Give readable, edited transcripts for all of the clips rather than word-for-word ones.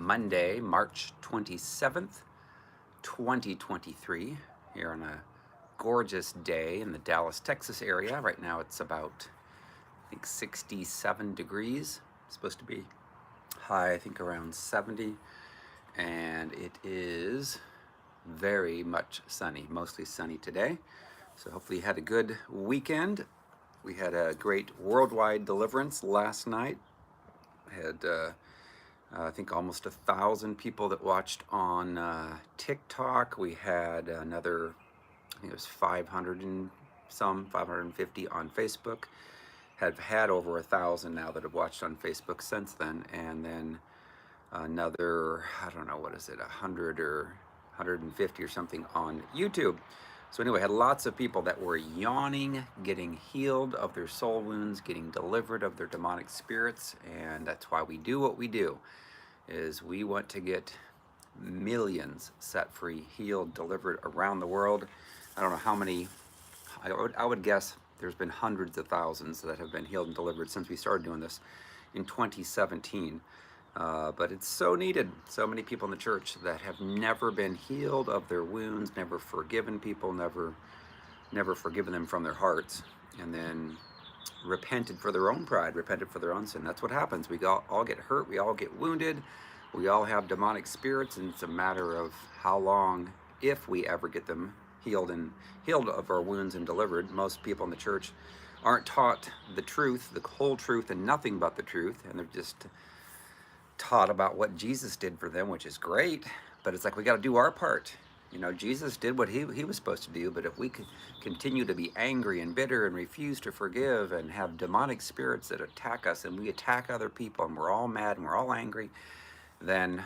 Monday, March 27th, 2023, here on a gorgeous day in the Dallas, Texas area. Right now it's about, I think, 67 degrees. It's supposed to be high, I think, around 70. And it is very much sunny, mostly sunny today. So hopefully you had a good weekend. We had a great worldwide deliverance last night. Had I think almost 1,000 people that watched on TikTok. We had another, I think it was 500 and some, 550 on Facebook. Have had over 1,000 now that have watched on Facebook since then, and then another, I don't know, what is it, 100 or 150 or something on YouTube. So anyway, had lots of people that were yawning, getting healed of their soul wounds, getting delivered of their demonic spirits, and that's why we do what we do, is we want to get millions set free, healed, delivered around the world. I don't know how many, I would guess there's been hundreds of thousands that have been healed and delivered since we started doing this in 2017. But it's so needed. So many people in the church that have never been healed of their wounds, never forgiven people, never forgiven them from their hearts, and then repented for their own pride, repented for their own sin. That's what happens. We all get hurt. We all get wounded. We all have demonic spirits, and it's a matter of how long, if we ever get them healed of our wounds and delivered. Most people in the church aren't taught the truth, the whole truth, and nothing but the truth, and they're just taught about what Jesus did for them, which is great, but it's like we got to do our part. You know, Jesus did what he was supposed to do, but if we could continue to be angry and bitter and refuse to forgive and have demonic spirits that attack us, and we attack other people, and we're all mad and we're all angry, then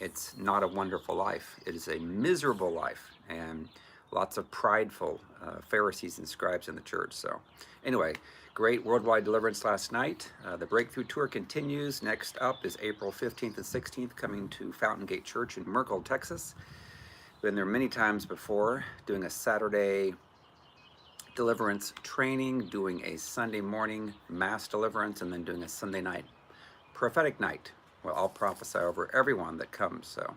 it's not a wonderful life. It is a miserable life, and lots of prideful Pharisees and scribes in the church. So anyway, great worldwide deliverance last night. The Breakthrough Tour continues. Next up is April 15th and 16th, coming to Fountain Gate Church in Merkel, Texas. Been there many times before, doing a Saturday deliverance training, doing a Sunday morning mass deliverance, and then doing a Sunday night prophetic night. Well, I'll prophesy over everyone that comes. So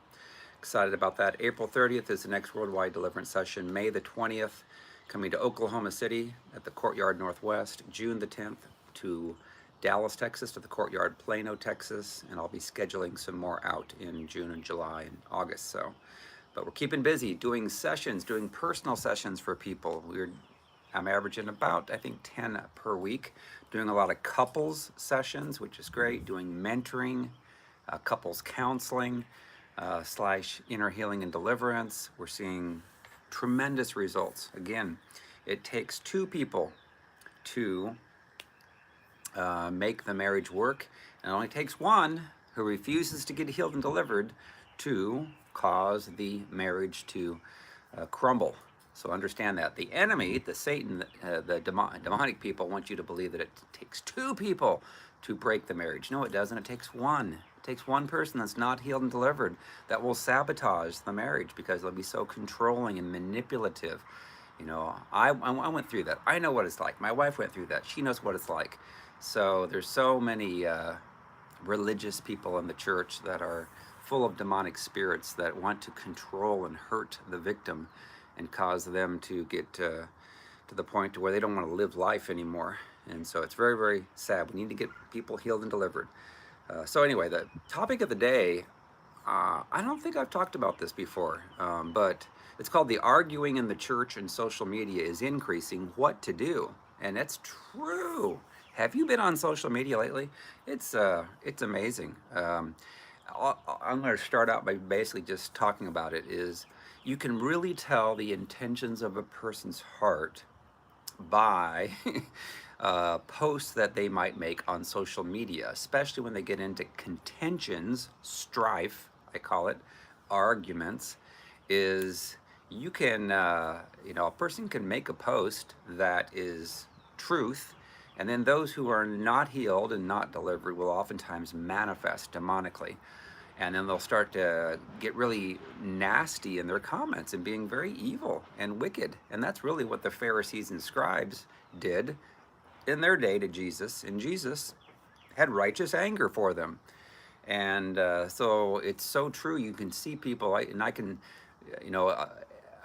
excited about that. April 30th is the next worldwide deliverance session. May the 20th, coming to Oklahoma City at the Courtyard Northwest. June the 10th to Dallas, Texas, to the Courtyard Plano, Texas. And I'll be scheduling some more out in June and July and August. So, but we're keeping busy doing sessions, doing personal sessions for people. I'm averaging about, I think, 10 per week. Doing a lot of couples sessions, which is great. Doing mentoring, couples counseling, / inner healing and deliverance. We're seeing tremendous results. Again, it takes two people to make the marriage work, and it only takes one who refuses to get healed and delivered to cause the marriage to crumble. So understand that. The enemy, the Satan, the demonic people want you to believe that it takes two people to break the marriage. No, it doesn't. It takes one. It takes one person that's not healed and delivered that will sabotage the marriage because they'll be so controlling and manipulative. You know, I went through that. I know what it's like. My wife went through that. She knows what it's like. So there's so many religious people in the church that are full of demonic spirits that want to control and hurt the victim and cause them to get to the point to where they don't want to live life anymore. And so it's very, very sad. We need to get people healed and delivered. So anyway, the topic of the day, I don't think I've talked about this before, but it's called the arguing in the church and social media is increasing, what to do. And it's true. Have you been on social media lately? It's amazing. I'm going to start out by basically just talking about it. Is you can really tell the intentions of a person's heart by posts that they might make on social media, especially when they get into contentions, strife, I call it, arguments. Is you can, a person can make a post that is truth, and then those who are not healed and not delivered will oftentimes manifest demonically. And then they'll start to get really nasty in their comments and being very evil and wicked. And that's really what the Pharisees and scribes did in their day to Jesus. And Jesus had righteous anger for them. And so it's so true. You can see people, and I can, you know,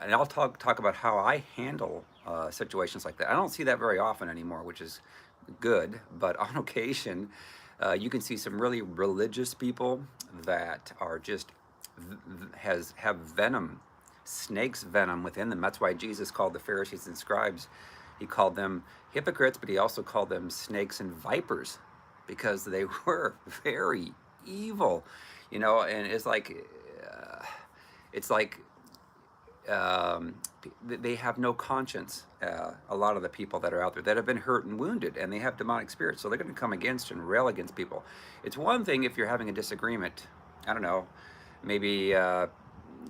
and I'll talk about how I handle situations like that. I don't see that very often anymore, which is good. But on occasion, you can see some really religious people that are just have venom, snakes venom within them. That's why Jesus called the Pharisees and scribes, he called them hypocrites, but he also called them snakes and vipers, because they were very evil, you know. And it's like they have no conscience. A lot of the people that are out there that have been hurt and wounded, and they have demonic spirits, so they're going to come against and rail against people. It's one thing if you're having a disagreement. I don't know, maybe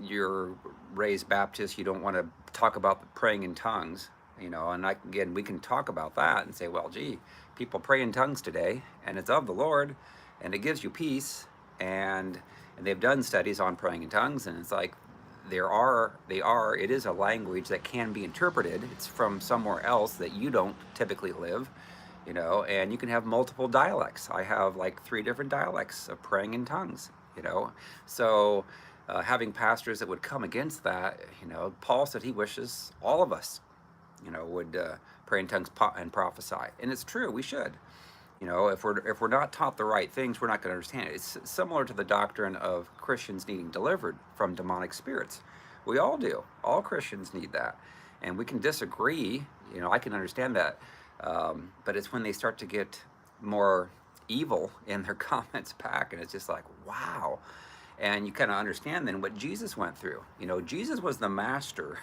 you're raised Baptist, you don't want to talk about praying in tongues, you know. And again, we can talk about that and say, well, gee, people pray in tongues today, and it's of the Lord, and it gives you peace, and they've done studies on praying in tongues, and it's like it is a language that can be interpreted. It's from somewhere else that you don't typically live, you know. And you can have multiple dialects. I have like 3 different dialects of praying in tongues, you know. So having pastors that would come against that, you know, Paul said he wishes all of us, you know, would pray in tongues and prophesy. And it's true, we should. You know, if we're not taught the right things, we're not going to understand it. It's similar to the doctrine of Christians needing delivered from demonic spirits. We all do. All Christians need that, and we can disagree. You know, I can understand that, but it's when they start to get more evil in their comments back, and it's just like, wow. And you kind of understand then what Jesus went through. You know, Jesus was the master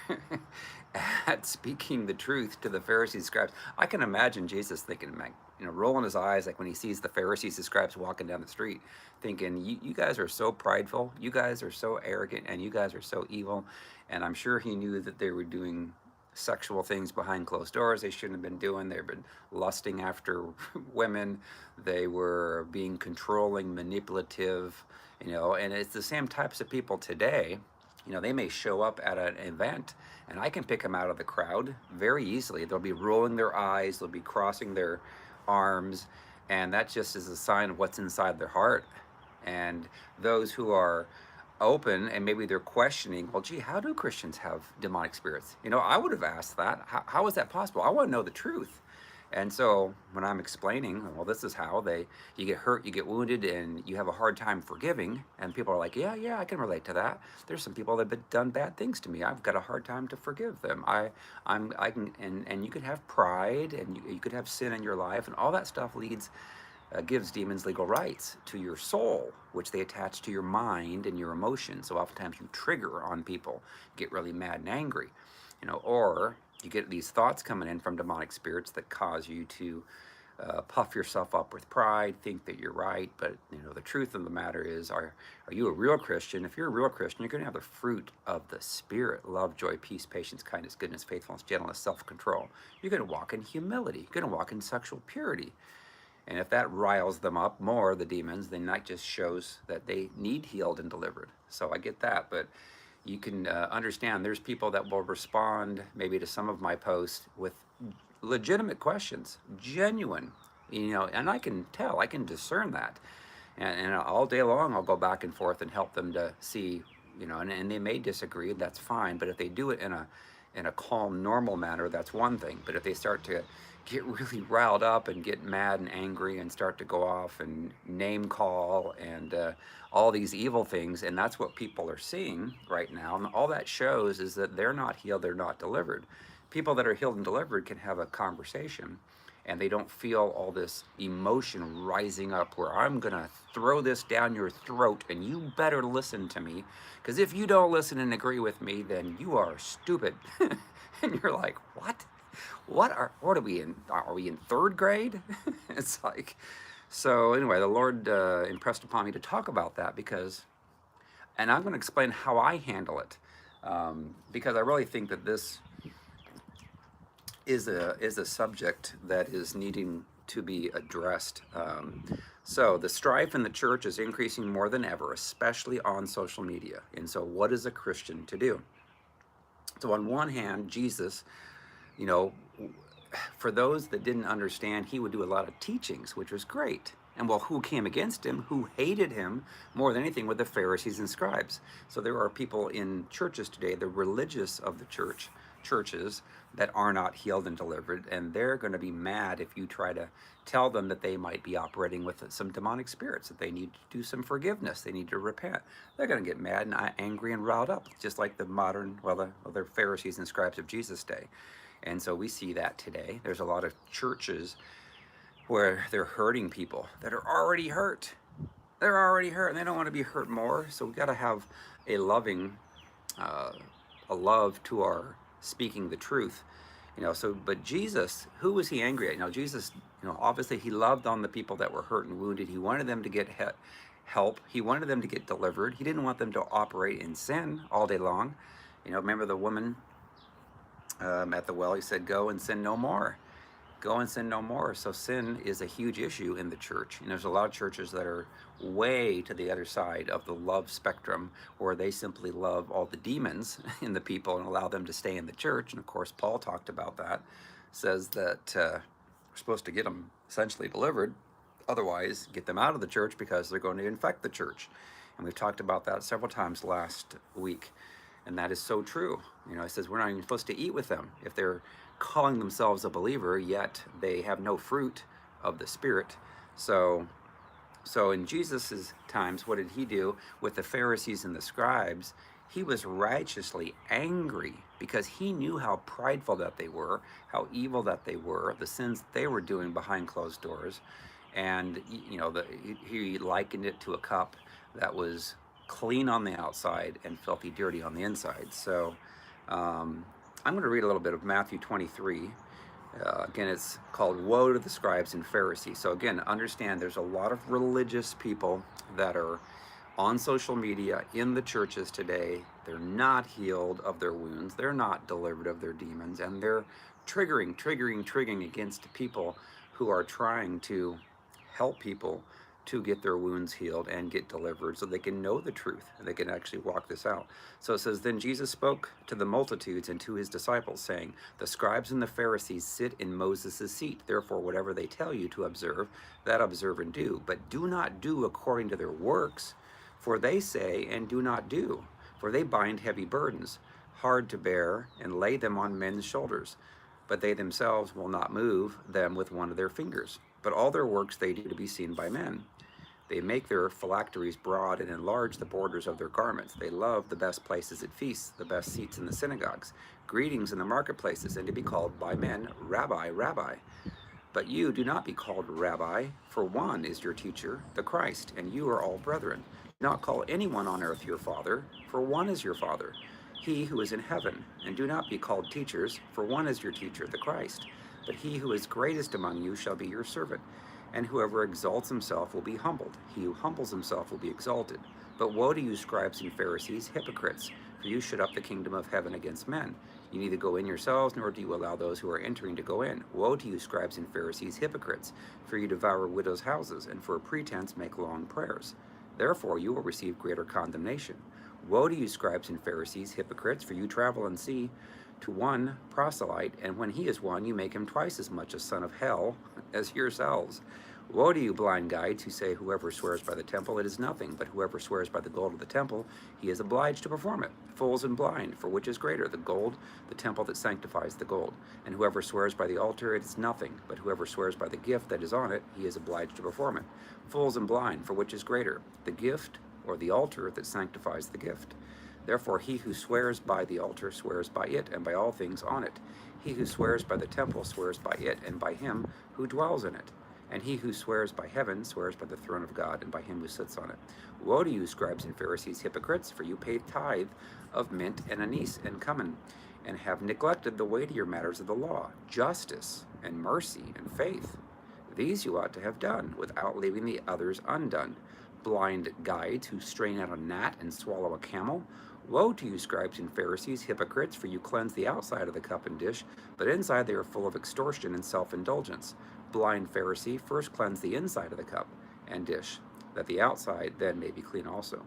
at speaking the truth to the Pharisees and scribes. I can imagine Jesus thinking, like, you know, rolling his eyes like when he sees the Pharisees and scribes walking down the street, thinking, you guys are so prideful, you guys are so arrogant, and you guys are so evil. And I'm sure he knew that they were doing sexual things behind closed doors they shouldn't have been doing. They've been lusting after women. They were being controlling, manipulative, you know. And it's the same types of people today. You know, they may show up at an event, and I can pick them out of the crowd very easily. They'll be rolling their eyes, they'll be crossing their arms, and that just is a sign of what's inside their heart. And those who are open and maybe they're questioning, well, gee, how do Christians have demonic spirits? You know, I would have asked that. How is that possible? I want to know the truth. And so when I'm explaining, well, this is how you get hurt, you get wounded, and you have a hard time forgiving, and people are like, yeah, I can relate to that. There's some people that have done bad things to me. I've got a hard time to forgive them. I can, and you can have pride, and you could have sin in your life, and all that stuff gives demons legal rights to your soul, which they attach to your mind and your emotions. So oftentimes you trigger on people, get really mad and angry, you know, or you get these thoughts coming in from demonic spirits that cause you to puff yourself up with pride, think that you're right. But, you know, the truth of the matter is, are you a real Christian? If you're a real Christian, you're going to have the fruit of the Spirit: love, joy, peace, patience, kindness, goodness, faithfulness, gentleness, self-control. You're going to walk in humility. You're going to walk in sexual purity. And if that riles them up more, the demons, then that just shows that they need healed and delivered. So I get that, but you can understand there's people that will respond maybe to some of my posts with legitimate questions, genuine, you know, and I can tell, I can discern that. And all day long, I'll go back and forth and help them to see, you know, and they may disagree, that's fine. But if they do it in a calm, normal manner, that's one thing. But if they start to get really riled up and get mad and angry and start to go off and name call and all these evil things, and that's what people are seeing right now, and all that shows is that they're not healed, they're not delivered. People that are healed and delivered can have a conversation, and they don't feel all this emotion rising up where I'm gonna throw this down your throat and you better listen to me, because if you don't listen and agree with me, then you are stupid. And you're like, what are we in? Are we in 3rd grade? It's like, so anyway, the Lord impressed upon me to talk about that and I'm going to explain how I handle it, because I really think that this is a subject that is needing to be addressed. So the strife in the church is increasing more than ever, especially on social media. And so what is a Christian to do? So on one hand, Jesus, you know, for those that didn't understand, he would do a lot of teachings, which was great. And well, who came against him, who hated him more than anything, were the Pharisees and scribes. So there are people in churches today, the religious of the churches, that are not healed and delivered, and they're going to be mad if you try to tell them that they might be operating with some demonic spirits, that they need to do some forgiveness, they need to repent. They're going to get mad and angry and riled up, just like the modern, the Pharisees and scribes of Jesus' day. And so we see that today. There's a lot of churches where they're hurting people that are already hurt. They're already hurt, and they don't want to be hurt more. So we got to have a loving, a love to our speaking the truth, So, but Jesus, who was he angry at? Jesus, obviously he loved on the people that were hurt and wounded. He wanted them to get help. He wanted them to get delivered. He didn't want them to operate in sin all day long. Remember the woman at the well? He said, "Go and sin no more." Go and sin no more. So sin is a huge issue in the church. There's a lot of churches that are way to the other side of the love spectrum, where they simply love all the demons in the people and allow them to stay in the church. And of course, Paul talked about that, says that we're supposed to get them essentially delivered, otherwise get them out of the church because they're going to infect the church. And we've talked about that several times last week. And that is so true. It says we're not even supposed to eat with them if they're calling themselves a believer, yet they have no fruit of the Spirit. So in Jesus's times, what did he do with the Pharisees and the scribes? He was righteously angry because he knew how prideful that they were, how evil that they were, the sins that they were doing behind closed doors. And he likened it to a cup that was clean on the outside and filthy dirty on the inside. So I'm going to read a little bit of Matthew 23. Again, it's called Woe to the Scribes and Pharisees. So again, understand there's a lot of religious people that are on social media in the churches today. They're not healed of their wounds. They're not delivered of their demons. And they're triggering against people who are trying to help people to get their wounds healed and get delivered so they can know the truth and they can actually walk this out. So it says, "Then Jesus spoke to the multitudes and to his disciples, saying, The scribes and the Pharisees sit in Moses' seat. Therefore, whatever they tell you to observe, that observe and do. But do not do according to their works, for they say and do not do. For they bind heavy burdens, hard to bear, and lay them on men's shoulders. But they themselves will not move them with one of their fingers. But all their works they do to be seen by men. They make their phylacteries broad and enlarge the borders of their garments. They love the best places at feasts, the best seats in the synagogues, greetings in the marketplaces, and to be called by men, Rabbi, Rabbi. But you do not be called Rabbi, for one is your teacher, the Christ, and you are all brethren. Do not call anyone on earth your father, for one is your Father, he who is in heaven. And do not be called teachers, for one is your teacher, the Christ. But he who is greatest among you shall be your servant. And whoever exalts himself will be humbled. He who humbles himself will be exalted. But woe to you, scribes and Pharisees, hypocrites, for you shut up the kingdom of heaven against men. You neither go in yourselves, nor do you allow those who are entering to go in. Woe to you, scribes and Pharisees, hypocrites, for you devour widows' houses, and for a pretense make long prayers. Therefore you will receive greater condemnation. Woe to you, scribes and Pharisees, hypocrites, for you travel and see to one proselyte, and when he is one, you make him twice as much a son of hell as yourselves. Woe to you, blind guides, who say, Whoever swears by the temple, it is nothing, but whoever swears by the gold of the temple, he is obliged to perform it. Fools and blind, for which is greater, the gold, the temple that sanctifies the gold? And whoever swears by the altar, it is nothing, but whoever swears by the gift that is on it, he is obliged to perform it. Fools and blind, for which is greater, the gift or the altar that sanctifies the gift? Therefore he who swears by the altar swears by it, and by all things on it. He who swears by the temple swears by it, and by him who dwells in it. And he who swears by heaven swears by the throne of God, and by him who sits on it. Woe to you, scribes and Pharisees, hypocrites, for you pay tithe of mint and anise and cumin, and have neglected the weightier matters of the law, justice and mercy and faith. These you ought to have done, without leaving the others undone. Blind guides who strain out a gnat and swallow a camel. Woe to you, scribes and Pharisees, hypocrites, for you cleanse the outside of the cup and dish, but inside they are full of extortion and self-indulgence. Blind Pharisee, first cleanse the inside of the cup and dish, that the outside then may be clean also.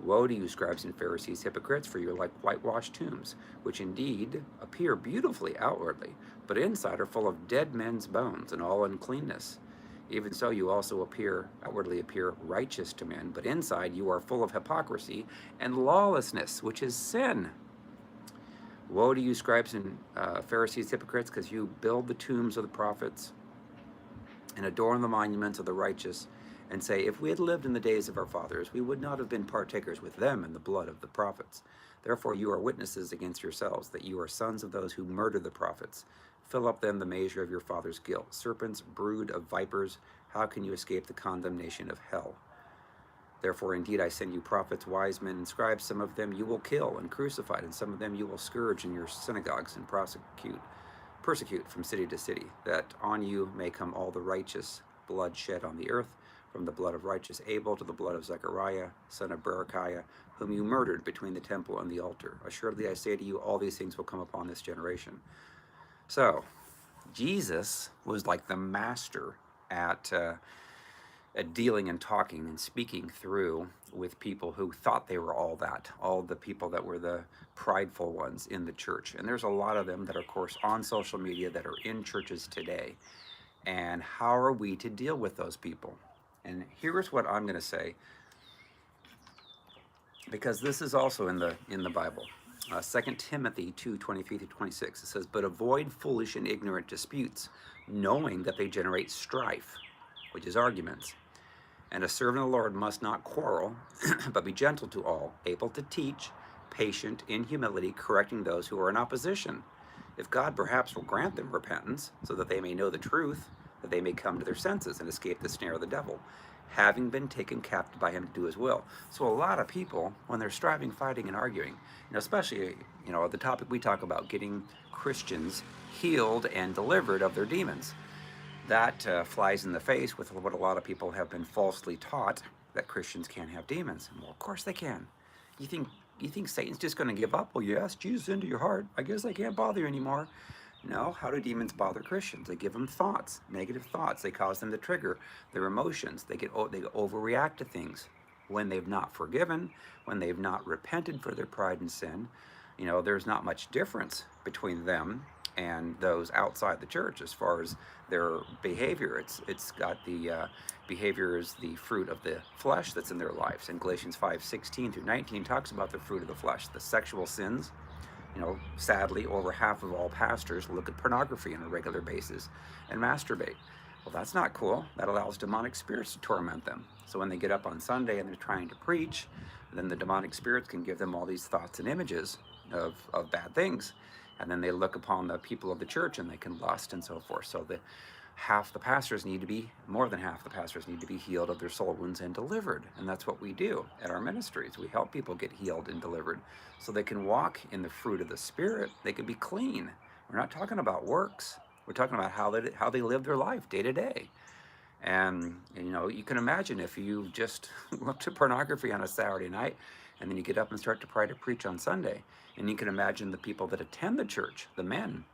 Woe to you, scribes and Pharisees, hypocrites, for you are like whitewashed tombs, which indeed appear beautifully outwardly, but inside are full of dead men's bones and all uncleanness. Even so, you also outwardly appear righteous to men, but inside you are full of hypocrisy and lawlessness, which is sin. Woe to you, scribes and Pharisees, hypocrites, because you build the tombs of the prophets and adorn the monuments of the righteous, and say, if we had lived in the days of our fathers, we would not have been partakers with them in the blood of the prophets. Therefore you are witnesses against yourselves, that you are sons of those who murdered the prophets. Fill up then the measure of your father's guilt. Serpents, brood of vipers, how can you escape the condemnation of hell? Therefore, indeed, I send you prophets, wise men, and scribes. Some of them you will kill and crucify, and some of them you will scourge in your synagogues and persecute from city to city, that on you may come all the righteous blood shed on the earth, from the blood of righteous Abel to the blood of Zechariah, son of Berechiah, whom you murdered between the temple and the altar. Assuredly, I say to you, all these things will come upon this generation. So, Jesus was like the master at dealing and talking and speaking through with people who thought they were all that, all the people that were the prideful ones in the church. And there's a lot of them that are, of course, on social media that are in churches today. And how are we to deal with those people? And here's what I'm going to say, because this is also in the Bible. 2 Timothy 2:23-26, it says, but avoid foolish and ignorant disputes, knowing that they generate strife, which is arguments. And a servant of the Lord must not quarrel, but be gentle to all, able to teach, patient in humility, correcting those who are in opposition. If God perhaps will grant them repentance, so that they may know the truth, that they may come to their senses and escape the snare of the devil, having been taken captive by him to do his will. So a lot of people, when they're striving, fighting, and arguing, especially, the topic we talk about, getting Christians healed and delivered of their demons, that flies in the face with what a lot of people have been falsely taught, that Christians can't have demons. Well, of course they can. You think Satan's just going to give up? Well, you ask Jesus into your heart, I guess I can't bother you anymore. No, how do demons bother Christians? They give them thoughts, negative thoughts. They cause them to trigger their emotions. They overreact to things when they've not forgiven, when they've not repented for their pride and sin. There's not much difference between them and those outside the church as far as their behavior. It's got the behavior is the fruit of the flesh that's in their lives. And Galatians 5:16-19 talks about the fruit of the flesh, the sexual sins. Sadly, over half of all pastors look at pornography on a regular basis and masturbate. Well, that's not cool. That allows demonic spirits to torment them. So when they get up on Sunday and they're trying to preach, then the demonic spirits can give them all these thoughts and images of bad things. And then they look upon the people of the church and they can lust and so forth. So more than half the pastors need to be healed of their soul wounds and delivered. And that's what we do at our ministries. We help people get healed and delivered so they can walk in the fruit of the Spirit. They can be clean. We're not talking about works. We're talking about how they live their life day to day. And you can imagine if you just looked at pornography on a Saturday night and then you get up and start to try to preach on Sunday. And you can imagine the people that attend the church, the men.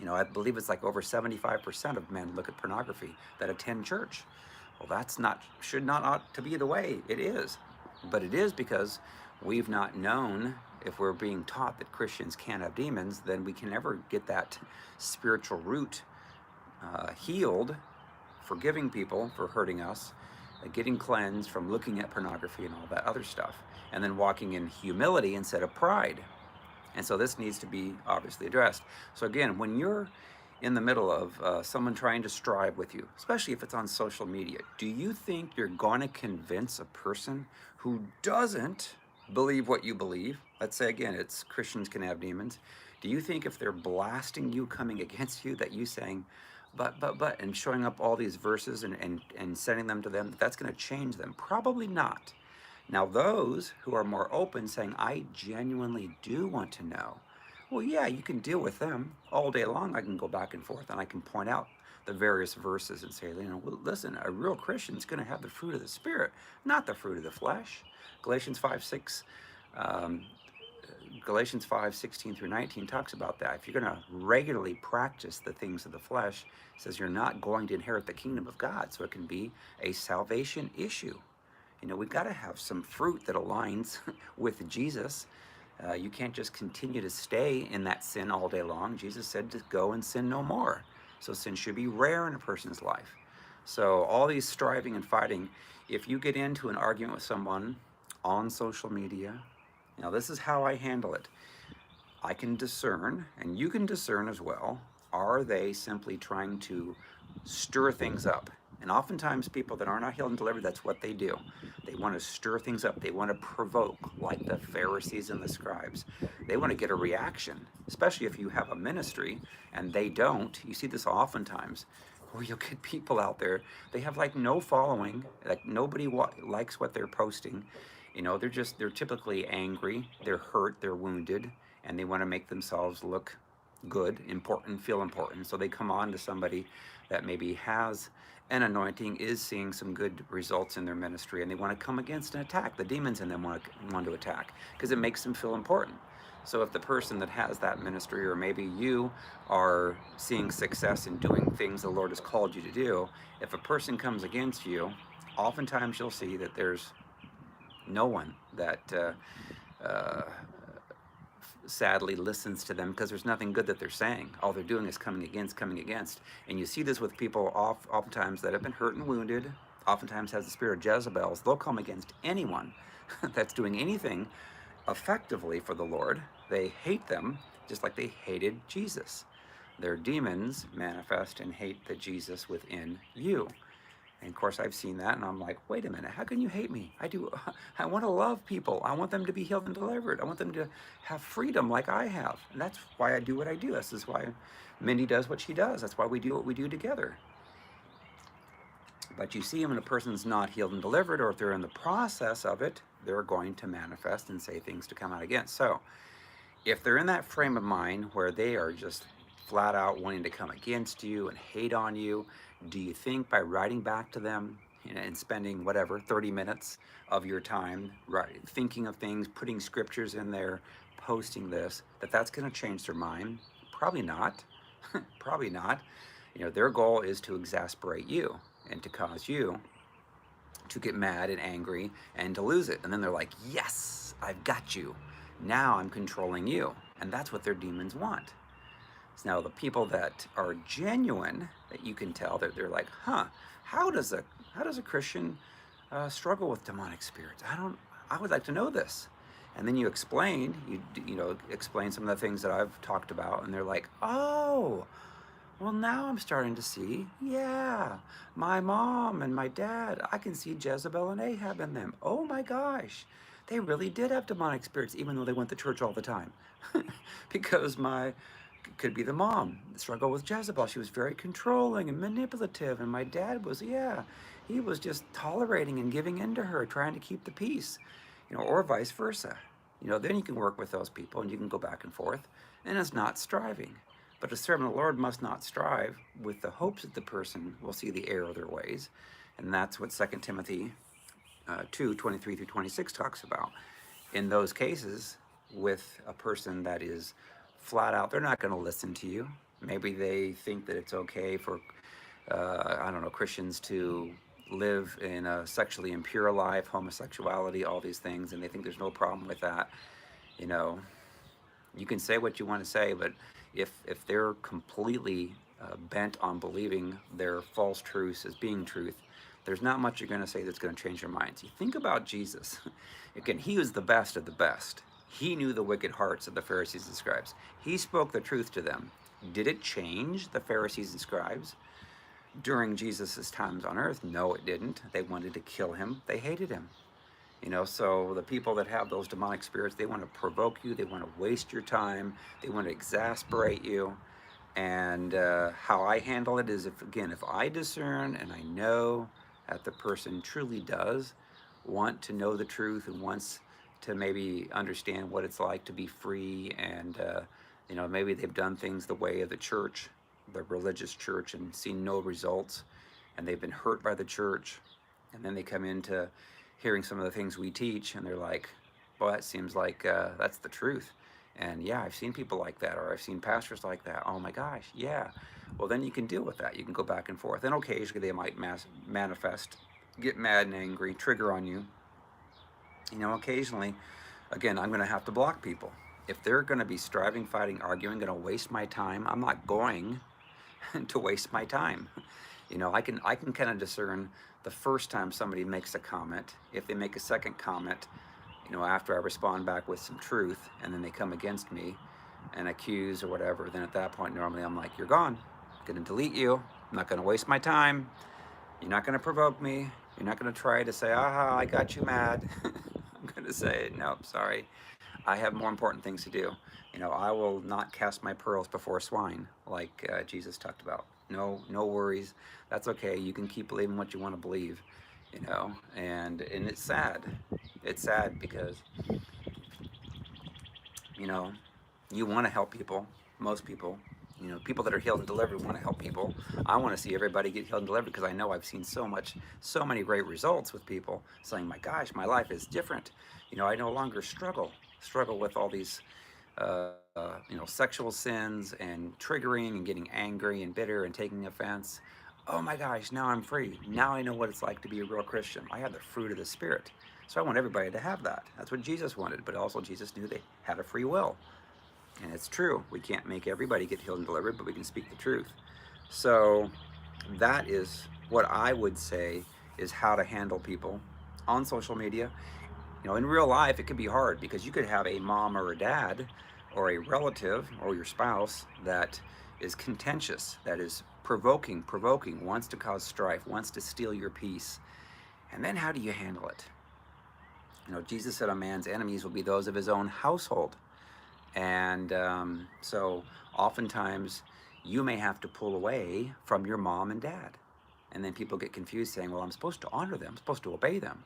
I believe it's like over 75% of men look at pornography that attend church. Well, that's should not ought to be the way it is. But it is because we've not known, if we're being taught that Christians can't have demons, then we can never get that spiritual root healed, forgiving people for hurting us, getting cleansed from looking at pornography and all that other stuff, and then walking in humility instead of pride. And so this needs to be obviously addressed. So again, when you're in the middle of someone trying to strive with you, especially if it's on social media, do you think you're going to convince a person who doesn't believe what you believe? Let's say again, it's Christians can have demons. Do you think if they're blasting you, coming against you, that you saying, but, and showing up all these verses and sending them to them, that's going to change them? Probably not. Now, those who are more open, saying, I genuinely do want to know, well, yeah, you can deal with them all day long. I can go back and forth and I can point out the various verses and say, well, listen, a real Christian is going to have the fruit of the Spirit, not the fruit of the flesh. Galatians 5:16-19 talks about that. If you're going to regularly practice the things of the flesh, it says you're not going to inherit the kingdom of God. So it can be a salvation issue. We've got to have some fruit that aligns with Jesus. You can't just continue to stay in that sin all day long. Jesus said to go and sin no more. So sin should be rare in a person's life. So all these striving and fighting, if you get into an argument with someone on social media, this is how I handle it. I can discern, and you can discern as well, are they simply trying to stir things up? And oftentimes people that are not healed and delivered, that's what they do. They want to stir things up. They want to provoke, like the Pharisees and the scribes. They want to get a reaction, especially if you have a ministry and they don't. You see this oftentimes where you'll get people out there, they have like no following, like nobody likes what they're posting. They're typically angry, they're hurt, they're wounded, and they want to make themselves look good, important, feel important. So they come on to somebody that maybe has an anointing, is seeing some good results in their ministry, and they want to come against and attack. The demons in them want to attack because it makes them feel important. So if the person that has that ministry, or maybe you are seeing success in doing things the Lord has called you to do, if a person comes against you, oftentimes you'll see that there's no one that sadly listens to them, because there's nothing good that they're saying. All they're doing is coming against. And you see this with people oftentimes that have been hurt and wounded, oftentimes has the spirit of Jezebels. They'll come against anyone that's doing anything effectively for the Lord. They hate them just like they hated Jesus. Their demons manifest and hate the Jesus within you. And of course, I've seen that, and I'm like, wait a minute, how can you hate me? I want to love people. I want them to be healed and delivered. I want them to have freedom like I have. And that's why I do what I do. This is why Mindy does what she does. That's why we do what we do together. But you see, when a person's not healed and delivered, or if they're in the process of it, they're going to manifest and say things to come out against. So if they're in that frame of mind where they are just flat out wanting to come against you and hate on you, do you think by writing back to them and spending 30 minutes of your time thinking of things, putting scriptures in there, posting this, that's going to change their mind? Probably not. Probably not. Their goal is to exasperate you and to cause you to get mad and angry and to lose it. And then they're like, yes, I've got you. Now I'm controlling you. And that's what their demons want. So now the people that are genuine, that you can tell that they're like, how does a Christian struggle with demonic spirits? I would like to know this. And then you explain some of the things that I've talked about, and they're like, oh, well, now I'm starting to see, yeah, my mom and my dad, I can see Jezebel and Ahab in them. Oh my gosh, they really did have demonic spirits, even though they went to church all the time. Because could be the mom, struggle with Jezebel. She was very controlling and manipulative, and my dad was, he was just tolerating and giving in to her, trying to keep the peace, or vice versa. Then you can work with those people, and you can go back and forth, and it's not striving. But a servant of the Lord must not strive with the hopes that the person will see the error of their ways. And that's what 2 Timothy 2:23-26 talks about. In those cases, with a person that is flat out, they're not going to listen to you. Maybe they think that it's okay for, Christians to live in a sexually impure life, homosexuality, all these things, and they think there's no problem with that. You can say what you want to say, but if they're completely bent on believing their false truths as being truth, there's not much you're going to say that's going to change their minds. You think about Jesus. Again, he was the best of the best. He knew the wicked hearts of the Pharisees and scribes. He spoke the truth to them. Did it change the Pharisees and scribes during Jesus' times on earth? No, it didn't. They wanted to kill him. They hated him. So the people that have those demonic spirits, they want to provoke you. They want to waste your time. They want to exasperate you. And how I handle it is, if I discern and I know that the person truly does want to know the truth and wants to maybe understand what it's like to be free, and maybe they've done things the way of the church, the religious church, and seen no results, and they've been hurt by the church, and then they come into hearing some of the things we teach, and they're like, well, that seems like that's the truth. And yeah, I've seen people like that, or I've seen pastors like that. Oh my gosh, yeah. Well, then you can deal with that. You can go back and forth. And occasionally they might manifest, get mad and angry, trigger on you. Occasionally, again, I'm going to have to block people. If they're going to be striving, fighting, arguing, going to waste my time, I'm not going to waste my time. I can kind of discern the first time somebody makes a comment. If they make a second comment, after I respond back with some truth, and then they come against me and accuse or whatever, then at that point, normally I'm like, you're gone. I'm going to delete you. I'm not going to waste my time. You're not going to provoke me. You're not going to try to say, aha, I got you mad. I'm going to say, nope, sorry. I have more important things to do. I will not cast my pearls before swine, like Jesus talked about. No, no worries. That's okay. You can keep believing what you want to believe, and it's sad. It's sad because, you know, you want to help people. Most people, people that are healed and delivered want to help people. I want to see everybody get healed and delivered because I know I've seen so many great results with people saying, my gosh, my life is different. I no longer struggle with all these sexual sins and triggering and getting angry and bitter and taking offense. Oh my gosh, now I'm free. Now I know what it's like to be a real Christian. I have the fruit of the Spirit. So I want everybody to have that. That's what Jesus wanted, but also Jesus knew they had a free will. And it's true. We can't make everybody get healed and delivered, but we can speak the truth. So that is what I would say is how to handle people on social media. In real life, it can be hard because you could have a mom or a dad or a relative or your spouse that is contentious, that is provoking, wants to cause strife, wants to steal your peace. And then how do you handle it? Jesus said a man's enemies will be those of his own household. And so oftentimes you may have to pull away from your mom and dad. And then people get confused saying, well, I'm supposed to honor them, I'm supposed to obey them.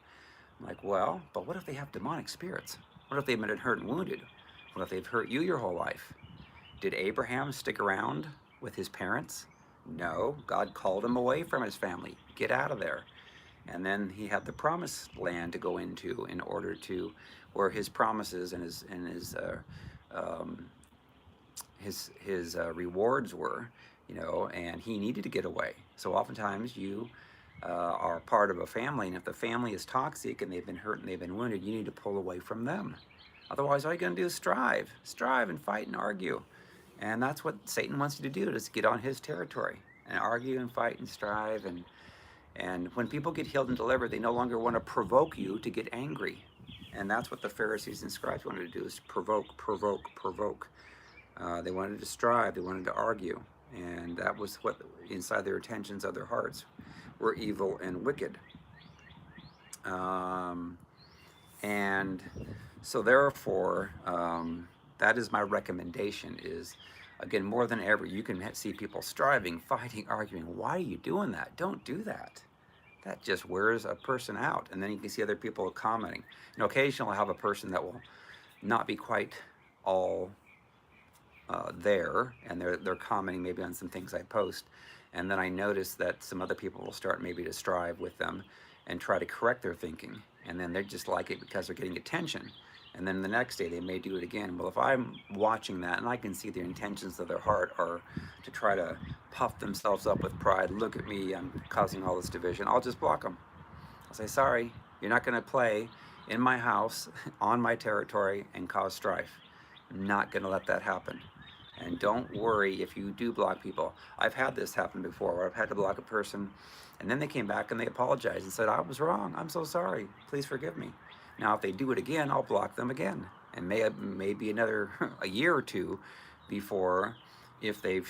I'm like, well, but what if they have demonic spirits? What if they've been hurt and wounded? What if they've hurt you your whole life? Did Abraham stick around with his parents? No, God called him away from his family. Get out of there. And then he had the promised land to go into in order to, where his promises and his rewards were, and he needed to get away. So oftentimes you are part of a family, and if the family is toxic and they've been hurt and they've been wounded, you need to pull away from them. Otherwise, all you're going to do is strive and fight and argue. And that's what Satan wants you to do, is get on his territory and argue and fight and strive. And when people get healed and delivered, they no longer want to provoke you to get angry. And that's what the Pharisees and scribes wanted to do, is provoke. They wanted to strive, they wanted to argue. And that was what inside their intentions of their hearts were evil and wicked. And so therefore, that is my recommendation is, again, more than ever, you can see people striving, fighting, arguing. Why are you doing that? Don't do that. That just wears a person out. And then you can see other people commenting. Occasionally I'll have a person that will not be quite all there, and they're commenting maybe on some things I post. And then I notice that some other people will start maybe to strive with them and try to correct their thinking. And then they just like it because they're getting attention. And then the next day they may do it again. Well, if I'm watching that and I can see the intentions of their heart are to try to puff themselves up with pride, look at me, I'm causing all this division, I'll just block them. I'll say, sorry, you're not going to play in my house, on my territory, and cause strife. I'm not going to let that happen. And don't worry if you do block people. I've had this happen before, where I've had to block a person, and then they came back and they apologized and said, I was wrong, I'm so sorry, please forgive me. Now, if they do it again, I'll block them again. And maybe another a year or two before, if they've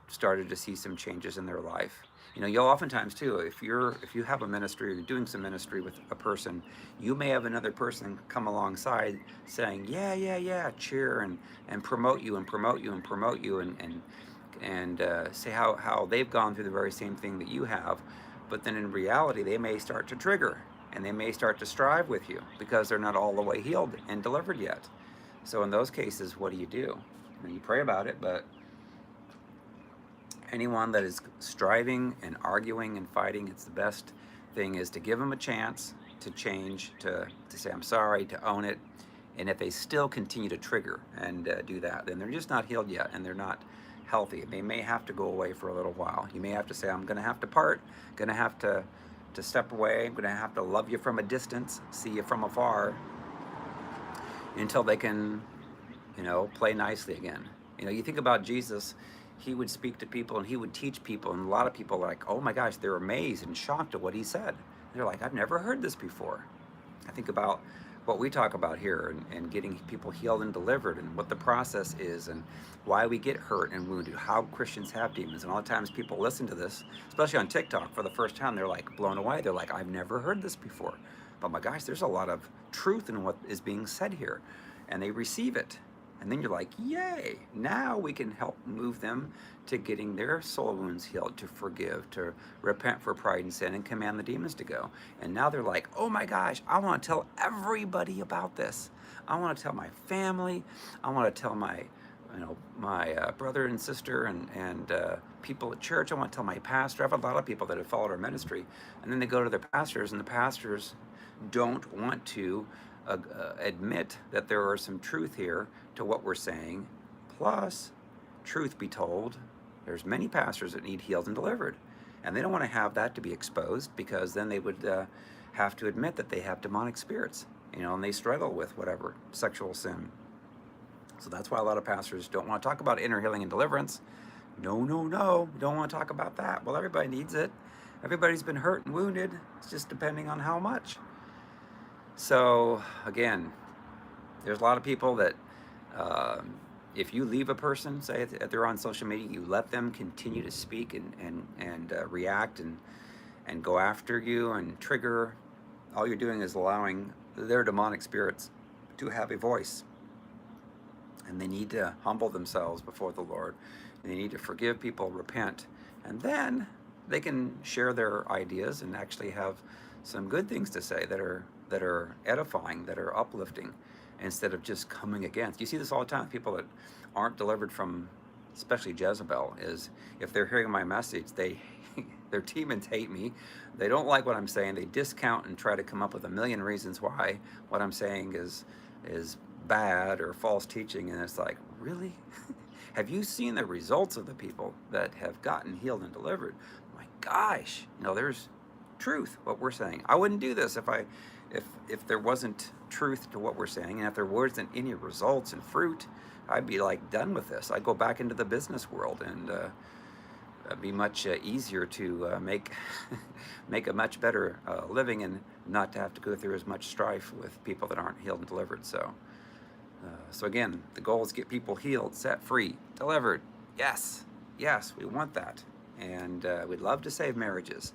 started to see some changes in their life. You'll oftentimes too, if you have a ministry or you're doing some ministry with a person, you may have another person come alongside saying, yeah, cheer and promote you and say how they've gone through the very same thing that you have. But then in reality, they may start to trigger and they may start to strive with you because they're not all the way healed and delivered yet. So in those cases, what do? You pray about it, but anyone that is striving and arguing and fighting, it's the best thing is to give them a chance to change, to say, I'm sorry, to own it. And if they still continue to trigger and do that, then they're just not healed yet and they're not healthy. They may have to go away for a little while. You may have to say, I'm going to have to part, going to have to step away. I'm going to have to love you from a distance, see you from afar, until they can, play nicely again. You think about Jesus. he would speak to people and he would teach people, and a lot of people are like, oh my gosh, they're amazed and shocked at what he said. They're like, I've never heard this before. I think about what we talk about here, and getting people healed and delivered, and what the process is, and why we get hurt and wounded, how Christians have demons. And a lot of times people listen to this, especially on TikTok, for the first time. They're like blown away. They're like, I've never heard this before. But my gosh, there's a lot of truth in what is being said here. And they receive it. And then you're like, yay, now we can help move them to getting their soul wounds healed, to forgive, to repent for pride and sin, and command the demons to go. And now they're like, oh my gosh, I want to tell everybody about this. I want to tell my family. I want to tell my brother and sister, and people at church. I want to tell my pastor. I have a lot of people that have followed our ministry, and then they go to their pastors, and the pastors don't want to admit that there are some truth here to what we're saying. Plus, truth be told, there's many pastors that need healed and delivered, and they don't want to have that to be exposed, because then they would have to admit that they have demonic spirits, and they struggle with whatever sexual sin. So that's why a lot of pastors don't want to talk about inner healing and deliverance. No, we don't want to talk about that. Well, everybody needs it. Everybody's been hurt and wounded. It's just depending on how much. So again, there's a lot of people that if you leave a person, say if they're on social media, you let them continue to speak and react and go after you and trigger, all you're doing is allowing their demonic spirits to have a voice. And they need to humble themselves before the Lord. And they need to forgive people, repent, and then they can share their ideas and actually have some good things to say that are edifying, that are uplifting, instead of just coming against. You see this all the time. People that aren't delivered from, especially Jezebel, is if they're hearing my message, their demons hate me. They don't like what I'm saying. They discount and try to come up with a million reasons why what I'm saying is bad or false teaching. And it's like, really? Have you seen the results of the people that have gotten healed and delivered? My gosh, there's truth what we're saying. I wouldn't do this if there wasn't truth to what we're saying, and if there wasn't any results and fruit. I'd be like done with this. I'd go back into the business world, and it'd be much easier to make make a much better living, and not to have to go through as much strife with people that aren't healed and delivered. So again, the goal is get people healed, set free, delivered. Yes, we want that, and we'd love to save marriages.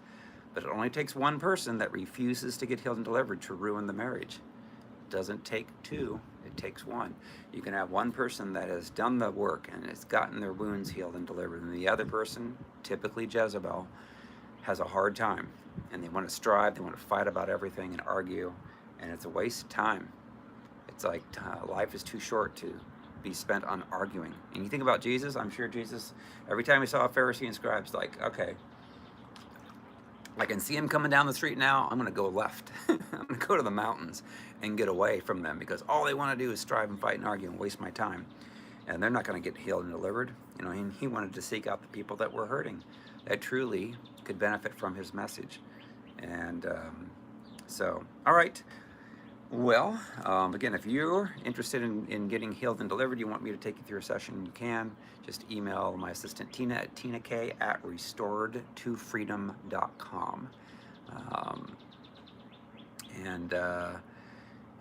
But it only takes one person that refuses to get healed and delivered to ruin the marriage. It doesn't take two, it takes one. You can have one person that has done the work and has gotten their wounds healed and delivered, and the other person, typically Jezebel, has a hard time. And they want to strive, they want to fight about everything and argue, and it's a waste of time. It's like life is too short to be spent on arguing. And you think about Jesus, I'm sure Jesus, every time he saw a Pharisee and scribes, like, okay, I can see him coming down the street now. I'm going to go left. I'm going to go to the mountains and get away from them, because all they want to do is strive and fight and argue and waste my time. And they're not going to get healed and delivered. He wanted to seek out the people that were hurting, that truly could benefit from his message. And all right. Well, again, if you're interested in getting healed and delivered, you want me to take you through a session, you can. Just email my assistant Tina at tinak@restoredtofreedom.com.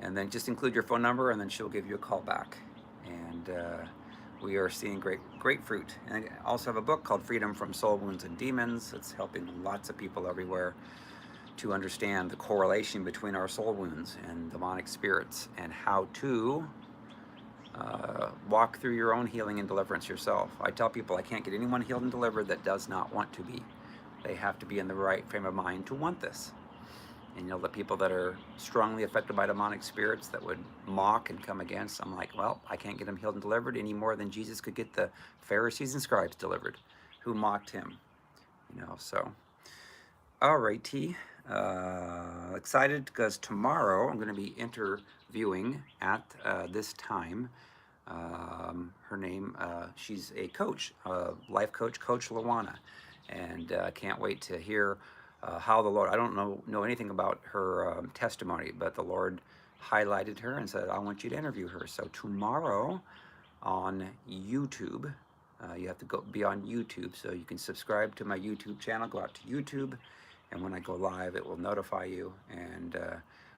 And then just include your phone number, and then she'll give you a call back. And we are seeing great fruit. And I also have a book called Freedom from Soul Wounds and Demons. It's helping lots of people everywhere to understand the correlation between our soul wounds and demonic spirits, and how to walk through your own healing and deliverance yourself. I tell people I can't get anyone healed and delivered that does not want to be. They have to be in the right frame of mind to want this. And the people that are strongly affected by demonic spirits that would mock and come against, I'm like, well, I can't get them healed and delivered any more than Jesus could get the Pharisees and scribes delivered, who mocked him. So, all right, T. Excited because tomorrow I'm going to be interviewing at this time. Her name, she's a coach, life coach, Coach Lawana, and can't wait to hear how the Lord, I don't know anything about her testimony, but the Lord highlighted her and said, I want you to interview her. So tomorrow on YouTube, You have to be on YouTube, so you can subscribe to my YouTube channel. Go out to YouTube, and when I go live, it will notify you, and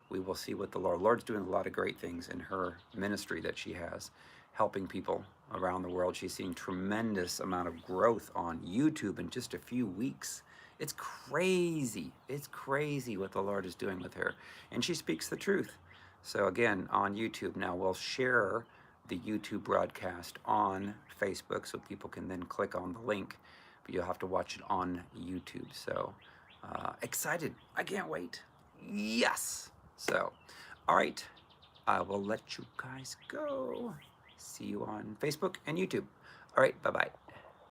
we will see what the Lord's doing a lot of great things in her ministry that she has, helping people around the world. She's seen tremendous amount of growth on YouTube in just a few weeks. It's crazy. It's crazy what the Lord is doing with her, and she speaks the truth. So again, on YouTube now, we'll share the YouTube broadcast on Facebook so people can then click on the link, but you'll have to watch it on YouTube. So excited. I can't wait. Yes. So, all right. I will let you guys go. See you on Facebook and YouTube. All right. Bye-bye.